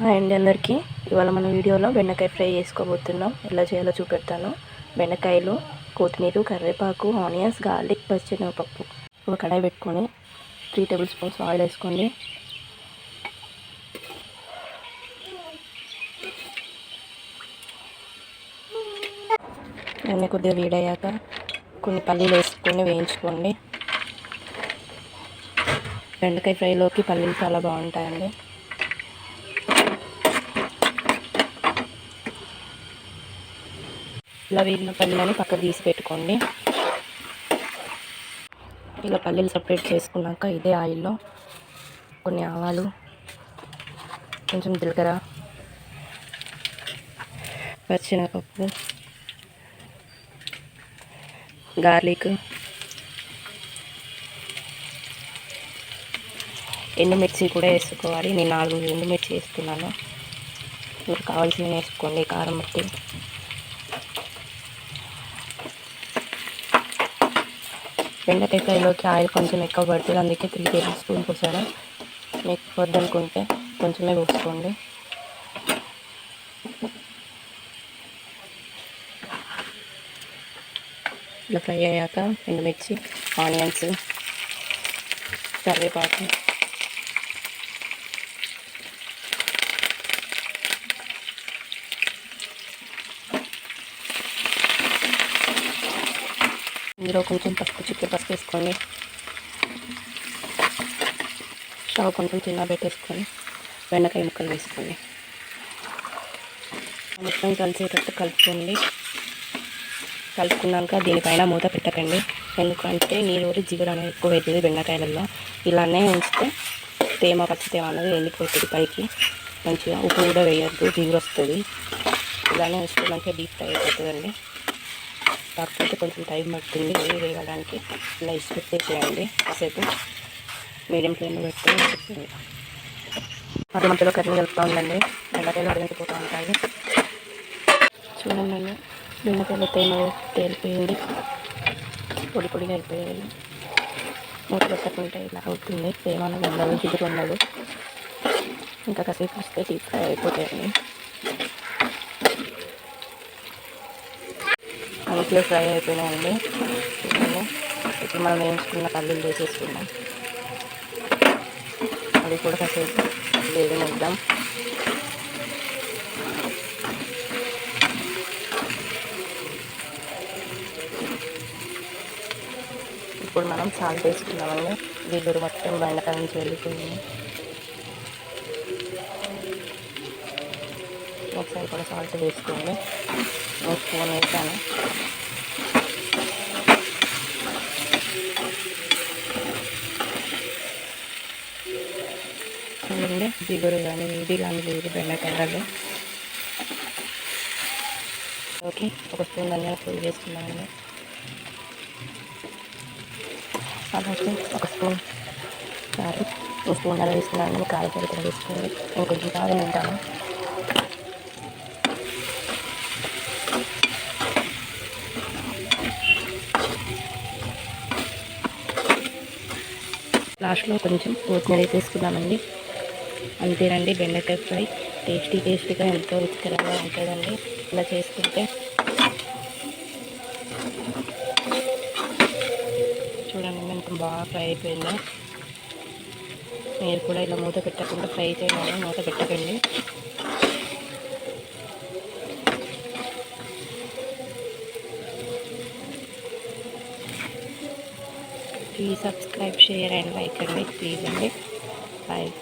Hi అండి అందరికీ. ఇవాళ మన వీడియోలో బెండకాయ ఫ్రై చేసుకోబోతున్నాం. ఎలా చేయాలో చూపెడతాను. బెండకాయలు, కొత్తిమీర, కరివేపాకు, ఆనియన్స్, గార్లిక్, పచ్చిమిరపప్పు. ఒక కడాయి పెట్టుకొని 3 టేబుల్ స్పూన్స్ ఆయిల్ వేసుకోండి. అన్నీ కొద్దిగా వేడయ్యాక కొన్ని పల్లీలు వేసుకొని వేయించుకోండి. బెండకాయ ఫ్రైలోకి పల్లీలు చాలా బాగుంటాయండి. ఇలా వేగిన పల్లీలని పక్కకు తీసి పెట్టుకోండి. ఇలా పల్లీలు సపరేట్ చేసుకున్నాక ఇదే ఆయిల్లో కొన్ని ఆవాలు, కొంచెం జీలకర్ర, పచ్చిమిరపప్పు, గార్లిక్, ఎండుమిర్చి కూడా వేసుకోవాలి. నేను 4 ఎండుమిర్చి వేసుకున్నాను. మీకు కావాల్సినవి వేసుకోండి కారం బట్టి. బెండకాయ ఫ్రైలోకి ఆయిల్ కొంచెం ఎక్కువ పడుతుంది, అందుకే 3 టేబుల్ స్పూన్ పోసాను. మీకు వద్దనుకుంటే కొంచెమే పోసుకోండి. ఇలా ఫ్రై అయ్యాక ఎండుమిర్చి, ఆనియన్స్, కరివేపాకు, ఇందులో కొంచెం చిక్కటి పసుపు వేసుకోండి. స్టవ్ కొంచెం చిన్న పెట్టేసుకొని బెండకాయ ముక్కలు వేసుకోండి. మొత్తం కలిసేటట్టు కలుపుకోండి. కలుపుకున్నాక దీనిపైన మూత పెట్టకండి, ఎందుకంటే నీరు జిగురు అనేది ఎక్కువ అవుతుంది బెండకాయలలో. ఇలానే ఉంచితే పచ్చి తేమ అనేది వెళ్ళిపోతుంది పైకి. మంచిగా ఉప్పు కూడా వేయద్దు, జిగురు వస్తుంది. ఇలానే ఉంచితే మంచిగా డీప్ ఫ్రై అయిపోతుందండి. కాకపోతే కొంచెం టైం పడుతుంది వేయడానికి. ఇలా ఇసి పెట్టేసేయండి. కాసేపు మీడియం ఫ్లేమ్లో పెట్టుకొని చెప్తుంది. అది మధ్యలో కర్రీ కలుపుతూ ఉండండి. బెండకాయలు అడిగిపోతూ ఉంటాయి. చూడండి, బెండకాయలు తేమ తేలిపోయింది, పొడి పొడిగా అయిపోయాయి. మూత పెట్టకుంటే ఇలా అవుతుంది. తేమను ఉండదు, జిగురు ఉండదు. ఇంకా కాసేపు వస్తే డీప్ ఫ్రై అయిపోతాయండి. మంచిగా ఫ్రై అయిపోయినాయండి. ఇప్పుడు మనం వేయించుకున్న పల్లీలు వేసేసుకుందాం. అది కూడా కాసేపు వేగనిద్దాం. ఇప్పుడు మనం సాల్ట్ వేసుకున్నామండి. జిగురు మొత్తం బెండకాయ నుంచి వెళ్ళిపోయింది. ఒకసారి కూడా సాల్ట్ వేసుకోండి. నేను స్పూన్ వేసాను. చూడండి, జిగురు కానీ ఇది కానీ లేదు బెండకాయలలో. ఓకే, ఒక స్పూన్ ధనియాల పొడి వేసుకున్నామండి. అలాగే ఒక స్పూన్ కారం, ఒక స్పూన్ అలా వేసుకున్నాను. కారం పొడి కూడా వేసుకోండి. నేను కొంచెం కారం తింటాను. లాస్ట్లో కొంచెం కొత్తిమీర వేసేసుకున్నామండి. అంతేనండి, బెండకాయ ఫ్రై టేస్టీగా ఎంతో రుచికరంగా ఉంటుందండి. ఇలా చేసుకుంటే చూడండి ఎంత బాగా ఫ్రై అయిపోయిందో. మీరు కూడా ఇలా మూత పెట్టకుండా ఫ్రై చేయాలి, మూత పెట్టకండి. Please subscribe, share and like అండి, ప్లీజ్ అండి. బాయ్.